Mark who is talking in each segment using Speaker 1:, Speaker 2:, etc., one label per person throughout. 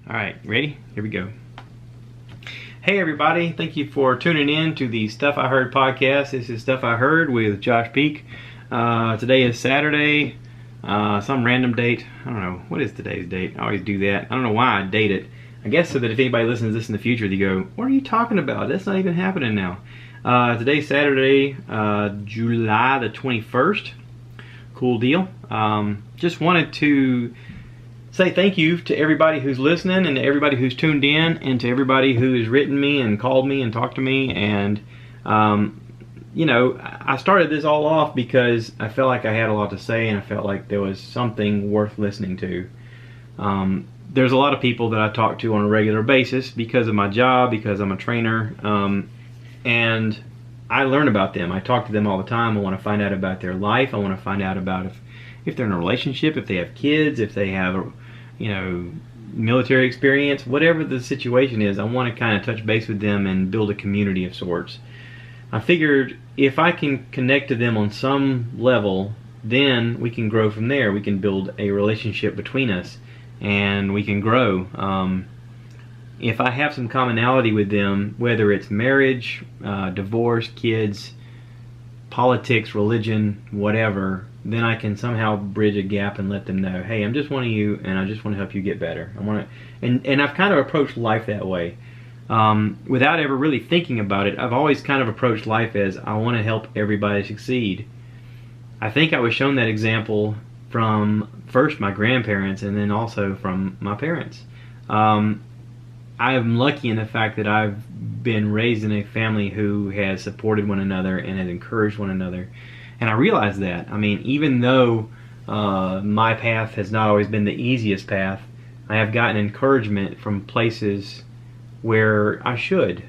Speaker 1: Alright, ready? Here we go. Hey everybody, thank you for tuning in to the Stuff I Heard podcast. This is Stuff I Heard with Josh Peak. Today is Saturday, some random date. I don't know, what is today's date? I always do that. I don't know why I date it. I guess so that if anybody listens to this in the future, they go, what are you talking about? That's not even happening now. Today's Saturday, July the 21st. Cool deal. Just wanted to say thank you to everybody who's listening and to everybody who's tuned in and to everybody who has written me and called me and talked to me. And, you know, I started this all off because I felt like I had a lot to say and I felt like there was something worth listening to. There's a lot of people that I talk to on a regular basis because of my job, because I'm a trainer, and I learn about them. I talk to them all the time. I want to find out about their life. I want to find out about if they're in a relationship, if they have kids, if they have military experience, whatever the situation is. I want to kind of touch base with them and build a community of sorts. I figured if I can connect to them on some level, then we can grow from there. We can build a relationship between us and we can grow. If I have some commonality with them, whether it's marriage, divorce, kids, politics, religion, whatever, then I can somehow bridge a gap and let them know, hey, I'm just one of you and I just want to help you get better. And I've kind of approached life that way. Without ever really thinking about it, I've always kind of approached life as I want to help everybody succeed. I think I was shown that example from first my grandparents and then also from my parents. I am lucky in the fact that I've been raised in a family who has supported one another and has encouraged one another. And I realize that. I mean, even though my path has not always been the easiest path, I have gotten encouragement from places where I should.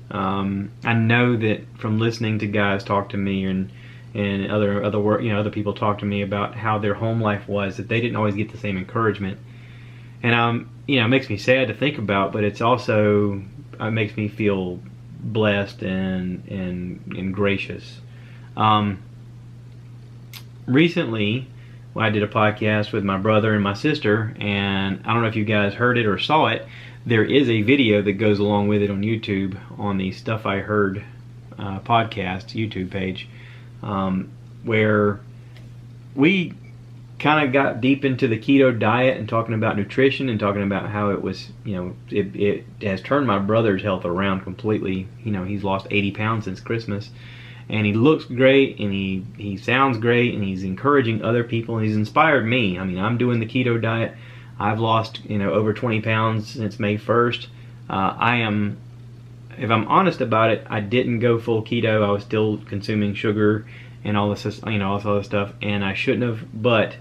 Speaker 1: I know that from listening to guys talk to me and other people talk to me about how their home life was, that they didn't always get the same encouragement. And it makes me sad to think about, but it's also makes me feel blessed and gracious. Recently, I did a podcast with my brother and my sister, and I don't know if you guys heard it or saw it. There is a video that goes along with it on YouTube on the Stuff I Heard podcast YouTube page, where we kind of got deep into the keto diet and talking about nutrition and talking about how it was, it has turned my brother's health around completely. He's lost 80 pounds since Christmas, and he looks great and he sounds great and he's encouraging other people and he's inspired me. I mean, I'm doing the keto diet. I've lost, over 20 pounds since May 1st. If I'm honest about it, I didn't go full keto. I was still consuming sugar and all this, all this other stuff, and I shouldn't have, but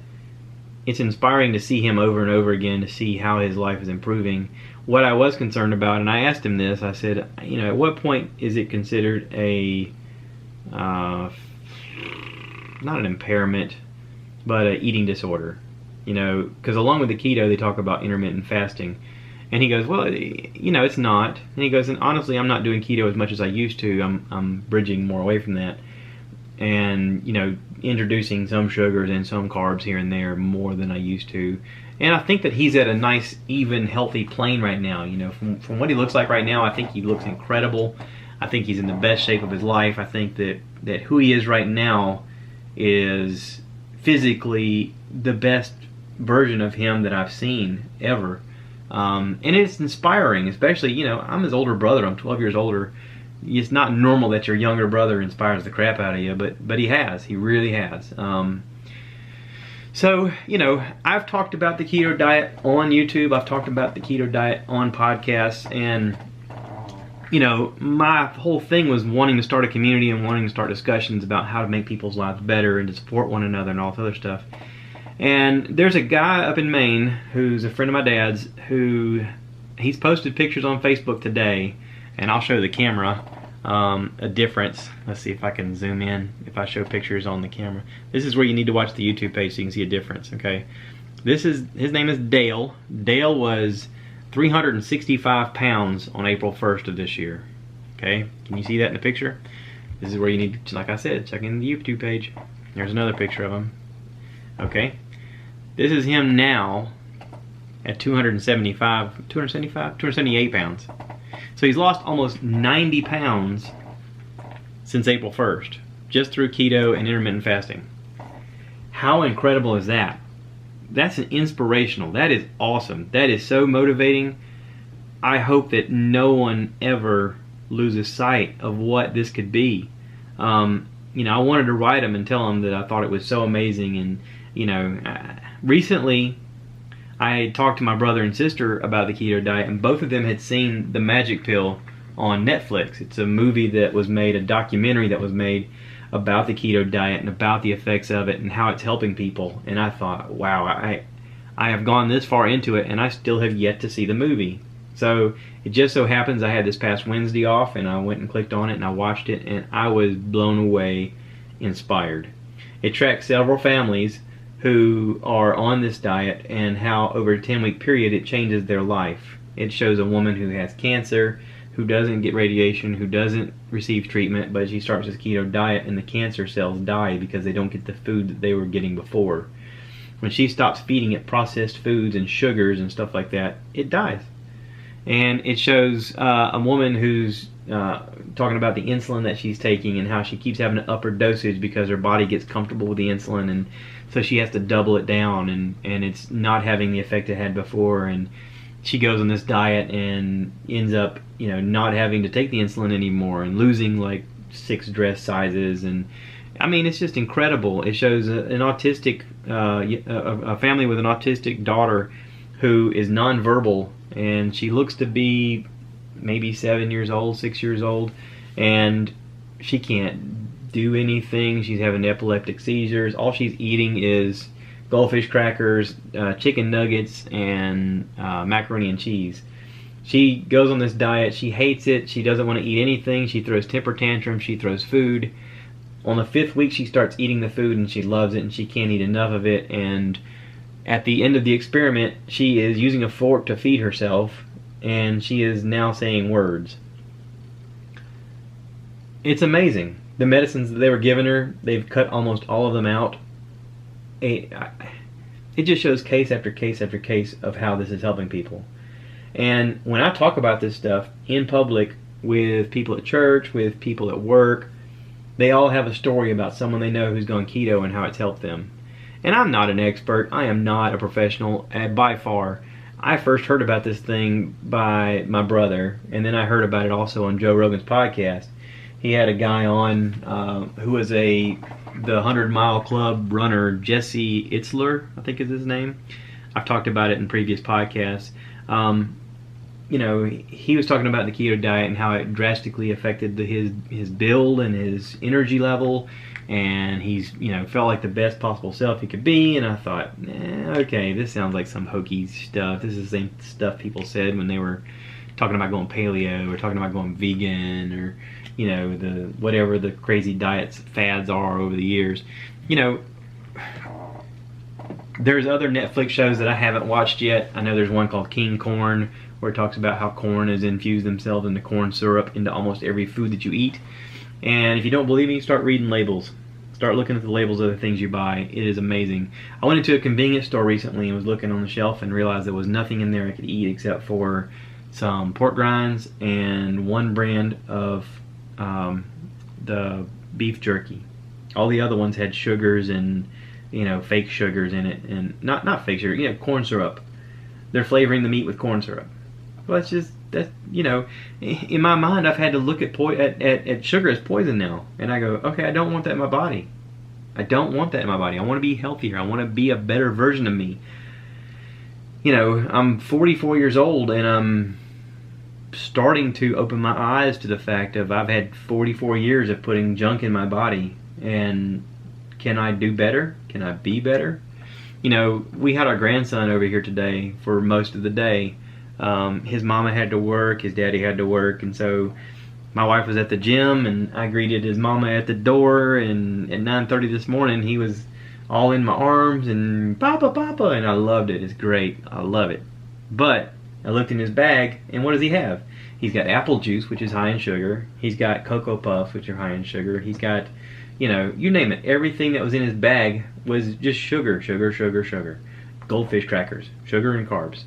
Speaker 1: it's inspiring to see him over and over again, to see how his life is improving. What I was concerned about, and I asked him this, I said, at what point is it considered a, not an impairment, but an eating disorder? Because along with the keto, they talk about intermittent fasting. And he goes, well, it's not. And he goes, and honestly, I'm not doing keto as much as I used to. I'm bridging more away from that. And, introducing some sugars and some carbs here and there more than I used to. And I think that he's at a nice, even, healthy plane right now. From what he looks like right now, I think he looks incredible. I think he's in the best shape of his life. I think that who he is right now is physically the best version of him that I've seen ever. And it's inspiring, especially, I'm his older brother. I'm 12 years older. It's not normal that your younger brother inspires the crap out of you, but he has. He really has. So, I've talked about the keto diet on YouTube. I've talked about the keto diet on podcasts. And, my whole thing was wanting to start a community and wanting to start discussions about how to make people's lives better and to support one another and all this other stuff. And there's a guy up in Maine who's a friend of my dad's he's posted pictures on Facebook today, and I'll show the camera a difference. Let's see if I can zoom in if I show pictures on the camera. This is where you need to watch the YouTube page so you can see a difference, okay? His name is Dale. Dale was 365 pounds on April 1st of this year, okay? Can you see that in the picture? This is where you need to, like I said, check in the YouTube page. There's another picture of him, okay? This is him now at 278 pounds. So he's lost almost 90 pounds since April 1st, just through keto and intermittent fasting. How incredible is that? That's an inspirational. That is awesome. That is so motivating. I hope that no one ever loses sight of what this could be. I wanted to write him and tell him that I thought it was so amazing. And, recently I talked to my brother and sister about the keto diet, and both of them had seen The Magic Pill on Netflix. It's a movie that was made, a documentary that was made about the keto diet and about the effects of it and how it's helping people. And I thought, wow, I have gone this far into it and I still have yet to see the movie. So it just so happens I had this past Wednesday off, and I went and clicked on it and I watched it, and I was blown away, inspired. It tracks several families who are on this diet and how over a 10-week period it changes their life. It shows a woman who has cancer, who doesn't get radiation, who doesn't receive treatment, but she starts this keto diet and the cancer cells die because they don't get the food that they were getting before. When she stops feeding it processed foods and sugars and stuff like that, it dies. And it shows a woman who's talking about the insulin that she's taking and how she keeps having an upper dosage because her body gets comfortable with the insulin, and so she has to double it down, and it's not having the effect it had before. And she goes on this diet and ends up not having to take the insulin anymore and losing like 6 dress sizes. And I mean, it's just incredible. It shows an autistic a family with an autistic daughter who is nonverbal, and she looks to be maybe 7 years old, 6 years old, and she can't do anything. She's having epileptic seizures. All she's eating is goldfish crackers, chicken nuggets, and macaroni and cheese. She goes on this diet. She hates it. She doesn't want to eat anything. She throws temper tantrums. She throws food. On the 5th week, she starts eating the food, and she loves it, and she can't eat enough of it. And at the end of the experiment, she is using a fork to feed herself, and she is now saying words. It's amazing. The medicines that they were giving her, they've cut almost all of them out. It just shows case after case after case of how this is helping people. And when I talk about this stuff in public with people at church, with people at work, they all have a story about someone they know who's gone keto and how it's helped them. And I'm not an expert. I am not a professional by far. I first heard about this thing by my brother, and then I heard about it also on Joe Rogan's podcast. He had a guy on who was the 100-mile club runner, Jesse Itzler, I think is his name. I've talked about it in previous podcasts. He was talking about the keto diet and how it drastically affected his build and his energy level, and he's felt like the best possible self he could be. And I thought, okay, this sounds like some hokey stuff. This is the same stuff people said when they were talking about going paleo or talking about going vegan, or the whatever the crazy diets fads are over the years. There's other Netflix shows that I haven't watched yet. I know there's one called King Corn, where it talks about how corn has infused themselves into corn syrup into almost every food that you eat. And if you don't believe me, start reading labels. Start looking at the labels of the things you buy. It is amazing. I went into a convenience store recently and was looking on the shelf and realized there was nothing in there I could eat except for some pork rinds and one brand of the beef jerky. All the other ones had sugars and fake sugars in it, and not fake sugar, corn syrup. They're flavoring the meat with corn syrup. Well, in my mind, I've had to look at sugar as poison now, and I go, okay, I don't want that in my body. I don't want that in my body. I want to be healthier. I want to be a better version of me. I'm 44 years old, and I'm starting to open my eyes to the fact of I've had 44 years of putting junk in my body, and can I do better? Can I be better? We had our grandson over here today for most of the day. His mama had to work, his daddy had to work, and so my wife was at the gym, and I greeted his mama at the door, and at 9:30 this morning he was all in my arms and Papa, Papa, and I loved it. It's great. I love it. But I looked in his bag, and what does he have? He's got apple juice, which is high in sugar. He's got Cocoa Puffs, which are high in sugar. He's got, you name it. Everything that was in his bag was just sugar, sugar, sugar, sugar. Goldfish crackers, sugar and carbs.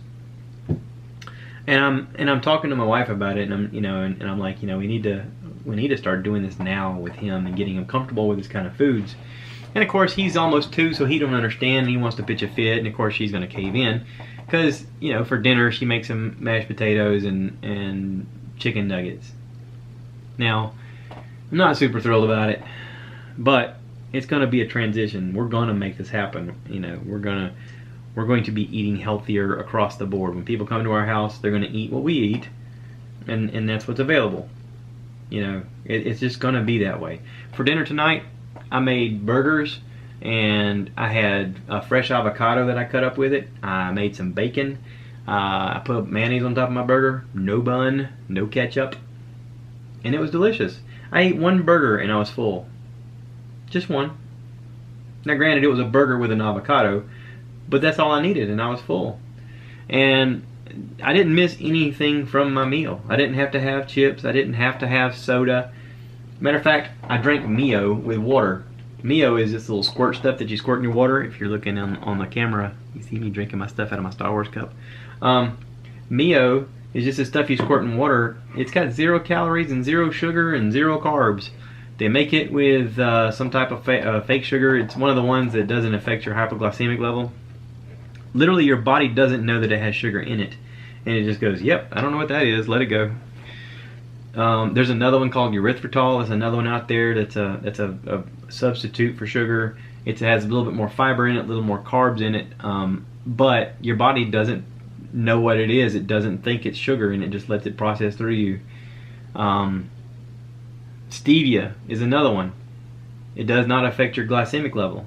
Speaker 1: And I'm talking to my wife about it, and I'm like, we need to start doing this now with him and getting him comfortable with this kind of foods. And of course, he's almost 2, so he don't understand. And he wants to pitch a fit, and of course, she's going to cave in because for dinner she makes him mashed potatoes and chicken nuggets. Now, I'm not super thrilled about it, but it's going to be a transition. We're going to make this happen. We're going to be eating healthier across the board. When people come to our house, they're going to eat what we eat, and that's what's available. It's just going to be that way. For dinner tonight, I made burgers, and I had a fresh avocado that I cut up with it. I made some bacon. I put mayonnaise on top of my burger. No bun, no ketchup, and it was delicious. I ate one burger and I was full. Just one. Now granted, it was a burger with an avocado, but that's all I needed, and I was full. And I didn't miss anything from my meal. I didn't have to have chips. I didn't have to have soda. Matter of fact, I drank Mio with water. Mio is this little squirt stuff that you squirt in your water. If you're looking on the camera, you see me drinking my stuff out of my Star Wars cup. Mio is just this stuff you squirt in water. It's got 0 calories and 0 sugar and 0 carbs. They make it with some type of fake sugar. It's one of the ones that doesn't affect your hypoglycemic level. Literally, your body doesn't know that it has sugar in it, and it just goes, "Yep, I don't know what that is. Let it go." There's another one called erythritol. There's another one out there that's a substitute for sugar. It has a little bit more fiber in it, a little more carbs in it, but your body doesn't know what it is. It doesn't think it's sugar, and it just lets it process through you. Stevia is another one. It does not affect your glycemic level.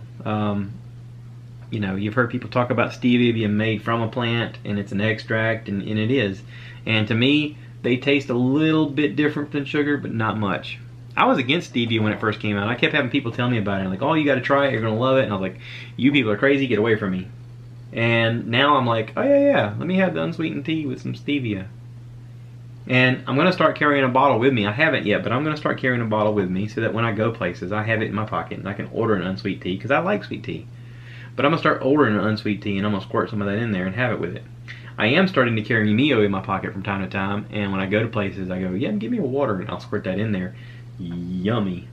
Speaker 1: You've heard people talk about stevia being made from a plant, and it's an extract, and it is. And to me, they taste a little bit different than sugar, but not much. I was against stevia when it first came out. I kept having people tell me about it. Like, "Oh, you got to try it. You're going to love it." And I was like, "You people are crazy. Get away from me." And now I'm like, "Oh, yeah. Let me have the unsweetened tea with some stevia." And I'm going to start carrying a bottle with me. I haven't yet, but I'm going to start carrying a bottle with me so that when I go places, I have it in my pocket and I can order an unsweet tea because I like sweet tea. But I'm going to start ordering an unsweet tea, and I'm going to squirt some of that in there and have it with it. I am starting to carry Mio in my pocket from time to time, and when I go to places, I go, "Yeah, give me a water," and I'll squirt that in there. Yummy.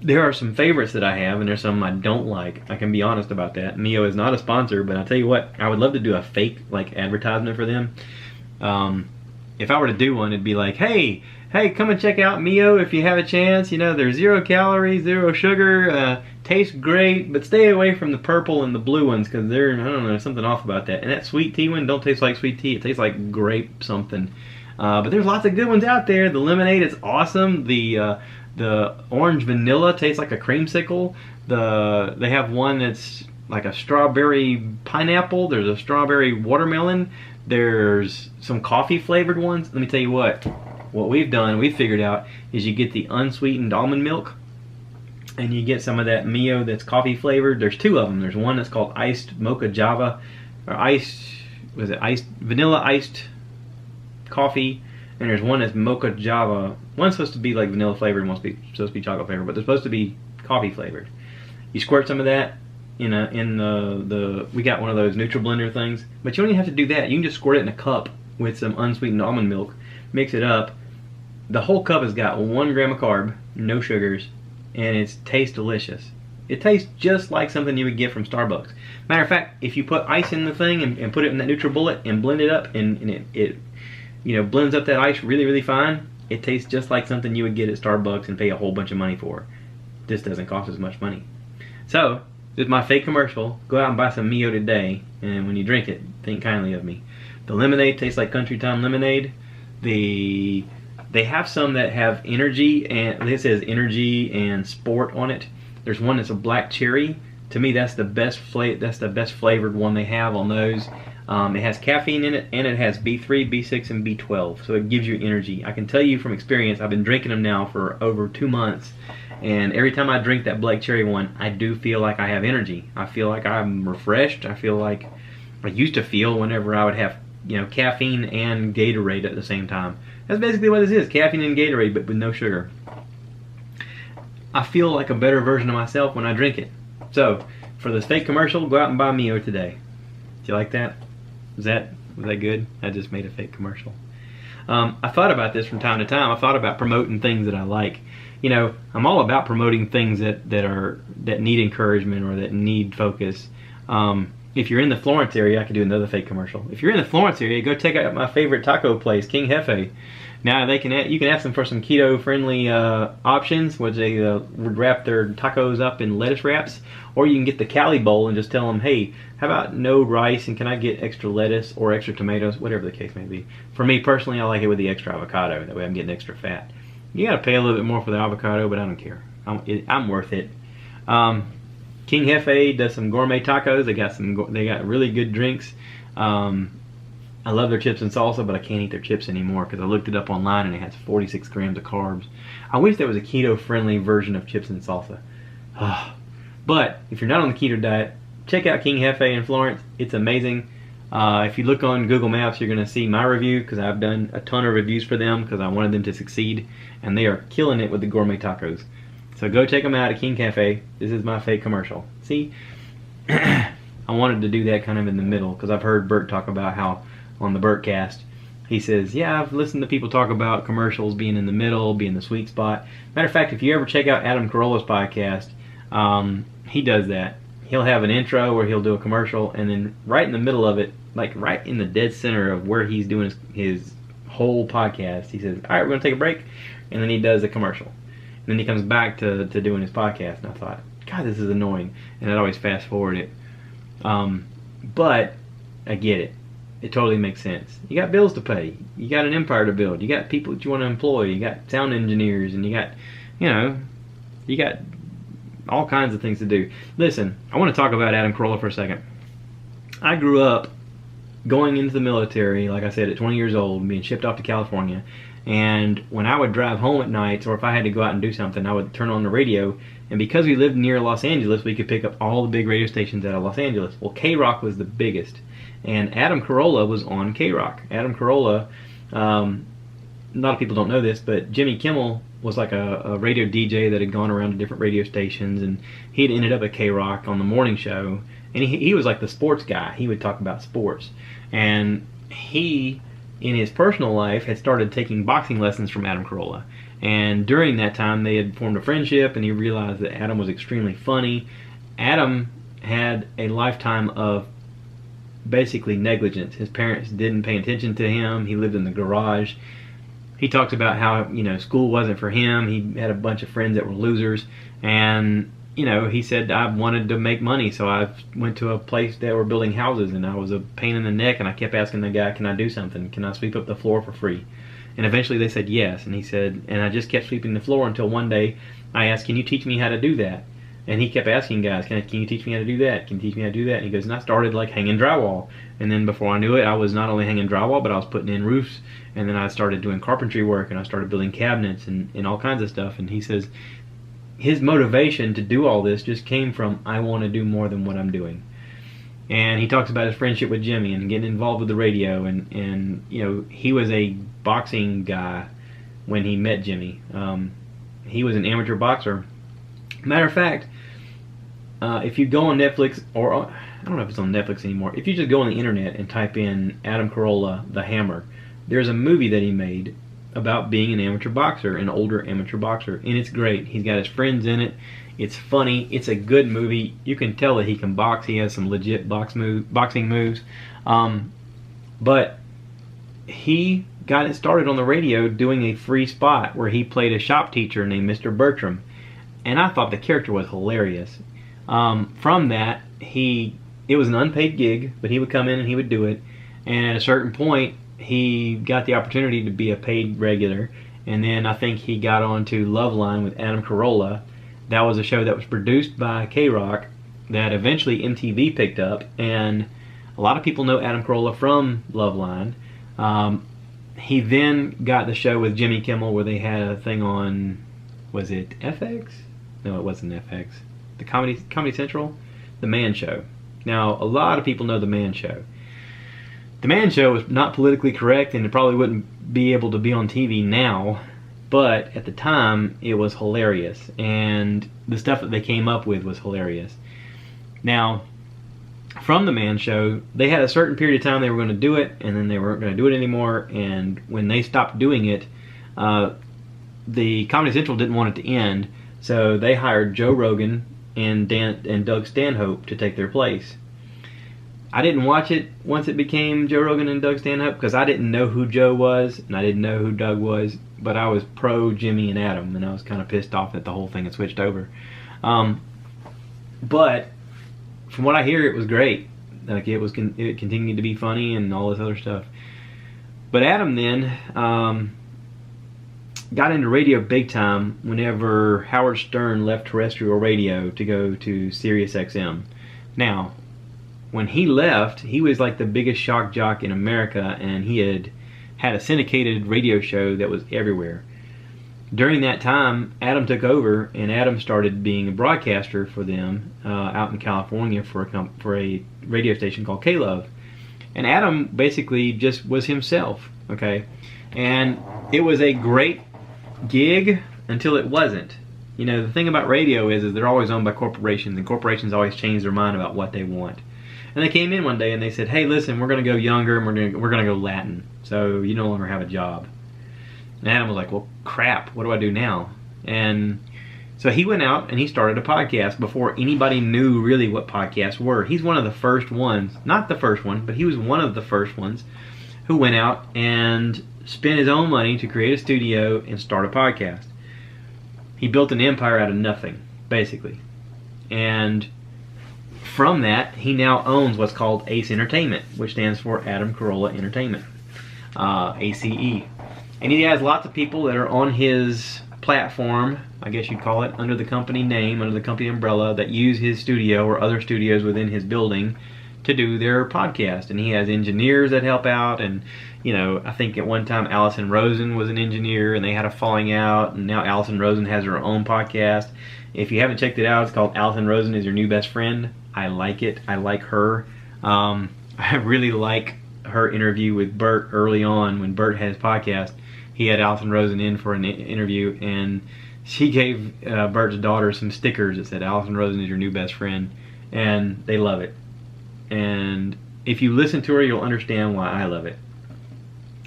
Speaker 1: There are some favorites that I have, and there's some I don't like. I can be honest about that. Mio is not a sponsor, but I'll tell you what, I would love to do a fake advertisement for them. If I were to do one, it'd be like, hey, come and check out Mio if you have a chance. There's 0 calories, 0 sugar, tastes great, but stay away from the purple and the blue ones because I don't know, there's something off about that. And that sweet tea one don't taste like sweet tea. It tastes like grape something. But there's lots of good ones out there. The lemonade is awesome. The orange vanilla tastes like a creamsicle. They have one that's like a strawberry pineapple. There's a strawberry watermelon. There's some coffee flavored ones. Let me tell you what we've figured out is you get the unsweetened almond milk and you get some of that Mio that's coffee flavored. There's 2 of them. There's one that's called iced mocha java, or vanilla iced coffee, and there's one that's mocha java. One's supposed to be like vanilla flavored, and one's supposed to be chocolate flavored, but they're supposed to be coffee flavored. You squirt some of that in we got one of those NutriBlender things, but you don't even have to do that. You can just squirt it in a cup with some unsweetened almond milk, mix it up. The whole cup has got 1 gram of carb, no sugars, and it tastes delicious. It tastes just like something you would get from Starbucks. Matter of fact, if you put ice in the thing and put it in that NutriBullet and blend it up, and it blends up that ice really, really fine, it tastes just like something you would get at Starbucks and pay a whole bunch of money for. This doesn't cost as much money. So, this is my fake commercial. Go out and buy some Mio today, and when you drink it, think kindly of me. The lemonade tastes like Country Time lemonade. They have some that have energy, and it says energy and sport on it. There's one that's a black cherry. To me, that's the best flavored one they have on those. It has caffeine in it, and it has B3, B6, and B12, so it gives you energy. I can tell you from experience, I've been drinking them now for over 2 months, and every time I drink that black cherry one, I do feel like I have energy. I feel like I'm refreshed. I feel like I used to feel whenever I would have caffeine and Gatorade at the same time. That's basically what this is, caffeine and Gatorade, but with no sugar. I feel like a better version of myself when I drink it. So, for this fake commercial, go out and buy Mio today. Do you like that? Is that Was that good? I just made a fake commercial. I thought about this from time to time. I thought about promoting things that I like. You know, I'm all about promoting things that need encouragement or that need focus. If you're in the Florence area, I could do another fake commercial. If you're in the Florence area, go check out my favorite taco place, King Jefe. Now you can ask them for some keto-friendly options, which they would wrap their tacos up in lettuce wraps, or you can get the Cali bowl and just tell them, hey, how about no rice and can I get extra lettuce or extra tomatoes, whatever the case may be. For me personally, I like it with the extra avocado. That way I'm getting extra fat. You gotta pay a little bit more for the avocado, but I don't care. I'm worth it. King Jefe does some gourmet tacos. They got really good drinks. I love their chips and salsa, but I can't eat their chips anymore because I looked it up online and it has 46 grams of carbs. I wish there was a keto-friendly version of chips and salsa. But if you're not on the keto diet, check out King Jefe in Florence. It's amazing. If you look on Google Maps, you're going to see my review because I've done a ton of reviews for them because I wanted them to succeed, and they are killing it with the gourmet tacos. So go check them out at King Jefe. This is my fake commercial. See, I wanted to do that kind of in the middle because I've heard Bert talk about how on the Bertcast, he says, yeah, I've listened to people talk about commercials being in the middle, being the sweet spot. Matter of fact, if you ever check out Adam Carolla's podcast, he does that. He'll have an intro where he'll do a commercial, and then right in the middle of it, like right in the dead center of where he's doing his whole podcast, he says, all right, we're going to take a break, and then he does a commercial. And then he comes back to doing his podcast, and I thought, God, this is annoying, and I'd always fast forward it. But I get it. It totally makes sense. You got bills to pay. You got an empire to build. You got people that you want to employ. You got sound engineers, and you got all kinds of things to do. Listen, I want to talk about Adam Carolla for a second. I grew up going into the military, like I said, at 20 years old, being shipped off to California. And when I would drive home at night, or if I had to go out and do something, I would turn on the radio. And because we lived near Los Angeles, we could pick up all the big radio stations out of Los Angeles. Well, K-Rock was the biggest. And Adam Carolla was on K-Rock. Adam Carolla, a lot of people don't know this, but Jimmy Kimmel was like a radio DJ that had gone around to different radio stations, and he had ended up at K-Rock on the morning show. And he was like the sports guy. He would talk about sports. And he, in his personal life, had started taking boxing lessons from Adam Carolla. And during that time, they had formed a friendship, and he realized that Adam was extremely funny. Adam had a lifetime of basically negligence. His parents didn't pay attention to him. He lived in the garage. He talks about how, school wasn't for him. He had a bunch of friends that were losers. And, he said, I wanted to make money, so I went to a place that were building houses, and I was a pain in the neck, and I kept asking the guy, can I do something? Can I sweep up the floor for free? And eventually they said yes, and he said, and I just kept sweeping the floor until one day I asked, can you teach me how to do that? And he kept asking guys, can you teach me how to do that? Can you teach me how to do that? And he goes, and I started like hanging drywall. And then before I knew it, I was not only hanging drywall, but I was putting in roofs. And then I started doing carpentry work, and I started building cabinets and all kinds of stuff. And he says his motivation to do all this just came from, I want to do more than what I'm doing. And he talks about his friendship with Jimmy and getting involved with the radio. And he was a boxing guy when he met Jimmy. He was an amateur boxer. Matter of fact, if you go on Netflix, or I don't know if it's on Netflix anymore, if you just go on the internet and type in Adam Carolla, The Hammer, there's a movie that he made about being an amateur boxer, an older amateur boxer, and it's great. He's got his friends in it. It's funny. It's a good movie. You can tell that he can box. He has some legit boxing moves. But he got it started on the radio doing a free spot where he played a shop teacher named Mr. Bertram. And I thought the character was hilarious. From that, it was an unpaid gig, but he would come in and he would do it. And at a certain point, he got the opportunity to be a paid regular. And then I think he got on to Loveline with Adam Carolla. That was a show that was produced by K-Rock that eventually MTV picked up. And a lot of people know Adam Carolla from Loveline. He then got the show with Jimmy Kimmel where they had a thing on, was it FX? No, it wasn't FX. The Comedy Central? The Man Show. Now, a lot of people know The Man Show. The Man Show was not politically correct, and it probably wouldn't be able to be on TV now, but at the time, it was hilarious, and the stuff that they came up with was hilarious. Now, from the Man Show, they had a certain period of time they were going to do it, and then they weren't going to do it anymore. And when they stopped doing it, the Comedy Central didn't want it to end, so they hired Joe Rogan and Doug Stanhope to take their place. I didn't watch it once it became Joe Rogan and Doug Stanhope because I didn't know who Joe was and I didn't know who Doug was, but I was pro Jimmy and Adam, and I was kind of pissed off that the whole thing had switched over. But from what I hear, it was great. Like it continued to be funny and all this other stuff. But Adam then got into radio big time whenever Howard Stern left terrestrial radio to go to Sirius XM. Now, when he left, he was like the biggest shock jock in America, and he had a syndicated radio show that was everywhere. During that time, Adam took over, and Adam started being a broadcaster for them out in California for a radio station called K-Love. And Adam basically just was himself, okay? And it was a great gig until it wasn't. You know, the thing about radio is they're always owned by corporations, and corporations always change their mind about what they want. And they came in one day and they said, "Hey, listen, we're going to go younger and we're going to go Latin, so you no longer have a job." And Adam was like, "Well, crap, what do I do now?" And so he went out and he started a podcast before anybody knew really what podcasts were. He's one of the first ones, not the first one, but he was one of the first ones who went out and spent his own money to create a studio and start a podcast. He built an empire out of nothing, basically. And from that, he now owns what's called ACE Entertainment, which stands for Adam Carolla Entertainment, ACE. And he has lots of people that are on his platform, I guess you'd call it, under the company name, under the company umbrella, that use his studio or other studios within his building to do their podcast. And he has engineers that help out, and you know, I think at one time Allison Rosen was an engineer and they had a falling out, and now Allison Rosen has her own podcast. If you haven't checked it out, it's called Allison Rosen is Your New Best Friend. I like it. I like her. I really like her interview with Bert early on when Bert had his podcast. He had Allison Rosen in for an interview, and she gave Bert's daughter some stickers that said Allison Rosen is your new best friend, and they love it. And if you listen to her, you'll understand why I love it.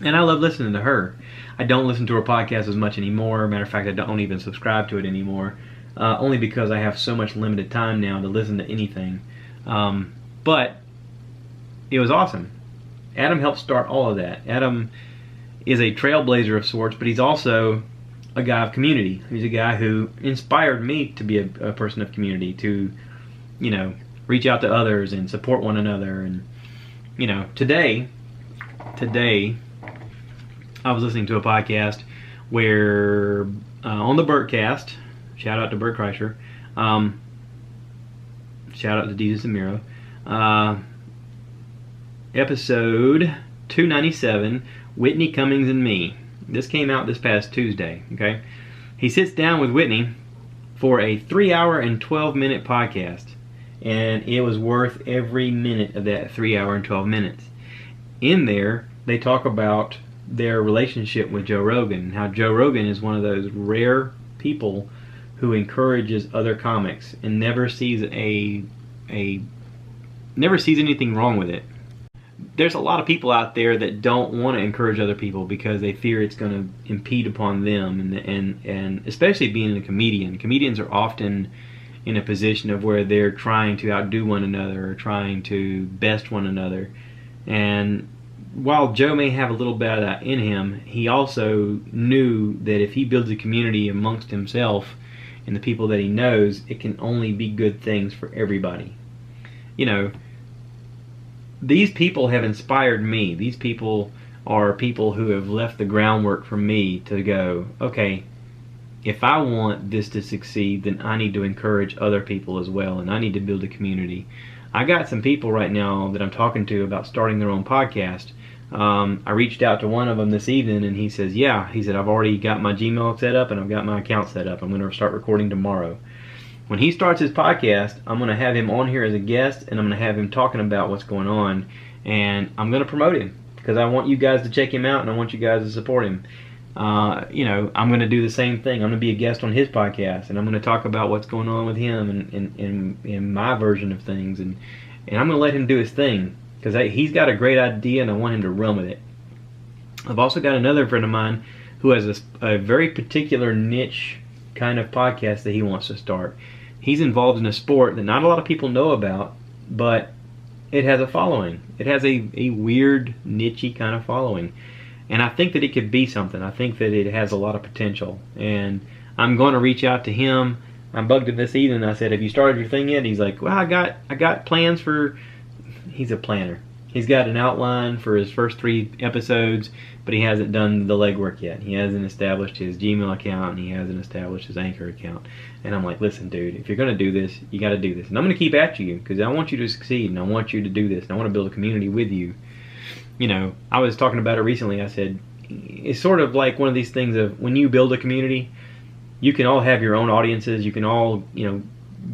Speaker 1: And I love listening to her. I don't listen to her podcast as much anymore. Matter of fact, I don't even subscribe to it anymore. Only because I have so much limited time now to listen to anything. But it was awesome. Adam helped start all of that. Adam is a trailblazer of sorts, but he's also a guy of community. He's a guy who inspired me to be a person of community, to, you know, reach out to others and support one another. And, you know, today, I was listening to a podcast where, on the Bertcast, shout out to Bert Kreischer, shout out to Jesus and Miro, episode 297, Whitney Cummings and Me. This came out this past Tuesday, okay? He sits down with Whitney for a 3-hour and 12-minute podcast, and it was worth every minute of that 3 hour and 12 minutes. In there, they talk about their relationship with Joe Rogan, and how Joe Rogan is one of those rare people who encourages other comics and never sees anything wrong with it. There's a lot of people out there that don't want to encourage other people because they fear it's going to impede upon them, and especially being a comedian. Comedians are often in a position of where they're trying to outdo one another or trying to best one another. And while Joe may have a little bit of that in him, he also knew that if he builds a community amongst himself and the people that he knows, it can only be good things for everybody. You know, these people have inspired me. These people are people who have left the groundwork for me to go, okay, if I want this to succeed, then I need to encourage other people as well, and I need to build a community. I got some people right now that I'm talking to about starting their own podcast. I reached out to one of them this evening, and he says, yeah, he said, I've already got my Gmail set up and I've got my account set up. I'm going to start recording tomorrow. When he starts his podcast, I'm going to have him on here as a guest, and I'm going to have him talking about what's going on, and I'm going to promote him because I want you guys to check him out and I want you guys to support him. You know, I'm going to do the same thing. I'm going to be a guest on his podcast, and I'm going to talk about what's going on with him and my version of things, and and I'm going to let him do his thing because he's got a great idea and I want him to run with it. I've also got another friend of mine who has a very particular niche kind of podcast that he wants to start. He's involved in a sport that not a lot of people know about, but it has a following. It has a weird, niche-y kind of following. And I think that it could be something. I think that it has a lot of potential. And I'm going to reach out to him. I bugged him this evening. I said, have you started your thing yet? He's like, well, I got plans for... He's a planner. He's got an outline for his first 3 episodes, but he hasn't done the legwork yet. He hasn't established his Gmail account, and he hasn't established his Anchor account. And I'm like, listen, dude, if you're going to do this, you got to do this. And I'm going to keep after you because I want you to succeed, and I want you to do this, and I want to build a community with you. You know, I was talking about it recently. I said, it's sort of like one of these things of when you build a community, you can all have your own audiences. You can all,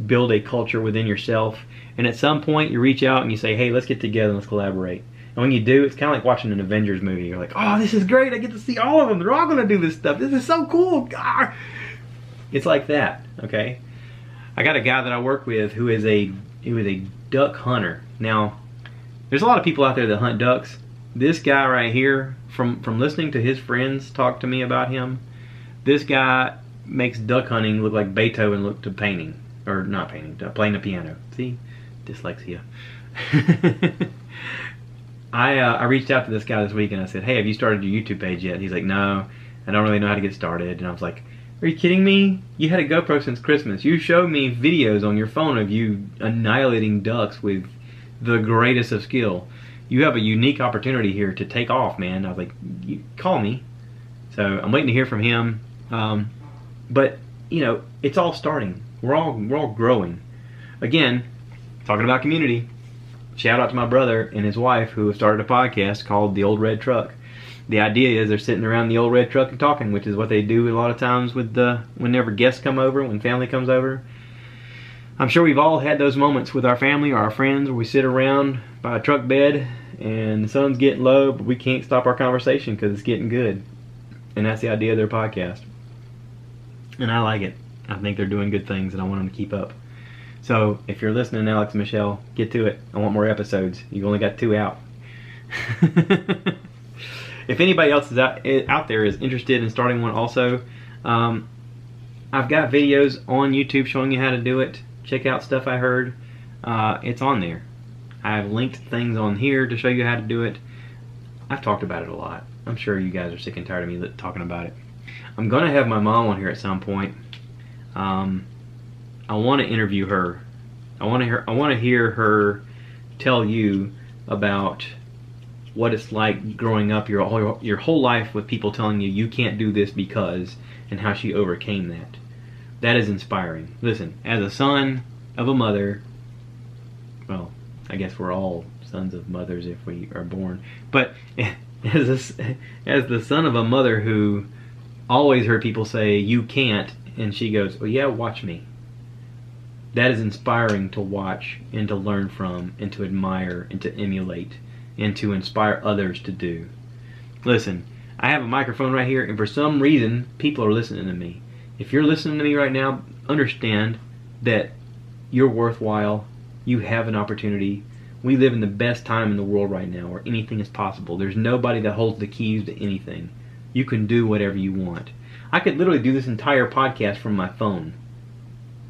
Speaker 1: build a culture within yourself. And at some point, you reach out and you say, hey, let's get together and let's collaborate. And when you do, it's kind of like watching an Avengers movie. You're like, oh, this is great. I get to see all of them. They're all going to do this stuff. This is so cool. Ah. It's like that, okay? I got a guy that I work with who is a duck hunter. Now, there's a lot of people out there that hunt ducks. This guy right here, from listening to his friends talk to me about him, this guy makes duck hunting look like Beethoven looked to painting. Or not painting, playing the piano. See? Dyslexia. I reached out to this guy this week and I said, hey, have you started your YouTube page yet? He's like, no, I don't really know how to get started. And I was like, are you kidding me? You had a GoPro since Christmas. You showed me videos on your phone of you annihilating ducks with the greatest of skill. You have a unique opportunity here to take off, man. I was like, call me. So I'm waiting to hear from him. But, it's all starting. We're all growing. Again, talking about community. Shout out to my brother and his wife who have started a podcast called The Old Red Truck. The idea is they're sitting around the old red truck and talking, which is what they do a lot of times with whenever guests come over, when family comes over. I'm sure we've all had those moments with our family or our friends where we sit around by a truck bed and the sun's getting low, but we can't stop our conversation because it's getting good. And that's the idea of their podcast. And I like it. I think they're doing good things and I want them to keep up. So if you're listening, Alex and Michelle, get to it. I want more episodes. You've only got 2 out. If anybody else is out there is interested in starting one also, I've got videos on YouTube showing you how to do it. Check out Stuff I Heard. It's on there. I've linked things on here to show you how to do it. I've talked about it a lot. I'm sure you guys are sick and tired of me talking about it. I'm going to have my mom on here at some point. I want to interview her. I want to hear her tell you about what it's like growing up your whole life with people telling you you can't do this because, and how she overcame that. That is inspiring. Listen, as a son of a mother, well, I guess we're all sons of mothers if we are born, but as the son of a mother who always heard people say you can't, and she goes, well, yeah, watch me. That is inspiring to watch and to learn from and to admire and to emulate and to inspire others to do. Listen, I have a microphone right here, and for some reason, people are listening to me. If you're listening to me right now, understand that you're worthwhile. You have an opportunity. We live in the best time in the world right now where anything is possible. There's nobody that holds the keys to anything. You can do whatever you want. I could literally do this entire podcast from my phone.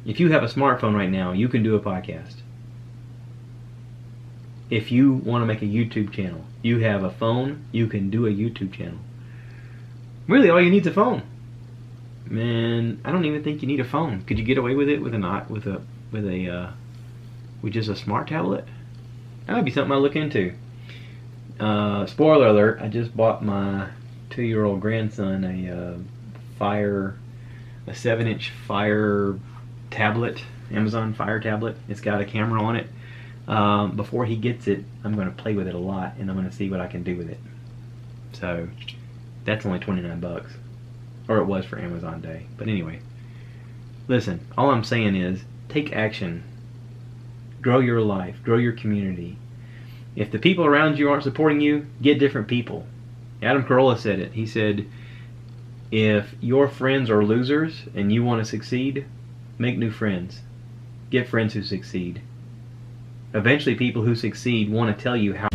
Speaker 1: If you have a smartphone right now, you can do a podcast. If you want to make a YouTube channel, you have a phone, you can do a YouTube channel. Really, all you need is a phone. Man, I don't even think you need a phone. Could you get away with it with just a smart tablet? That would be something I'll look into. Spoiler alert, I just bought my 2-year-old grandson a 7-inch Fire tablet, Amazon Fire tablet. It's got a camera on it. Before he gets it, I'm going to play with it a lot, and I'm going to see what I can do with it. So that's only 29 bucks, or it was for Amazon Day. But anyway, listen, all I'm saying is take action. Grow your life, grow your community. If the people around you aren't supporting you, get different people. Adam Carolla said it. He said, if your friends are losers and you want to succeed, make new friends. Get friends who succeed. eventually people who succeed want to tell you how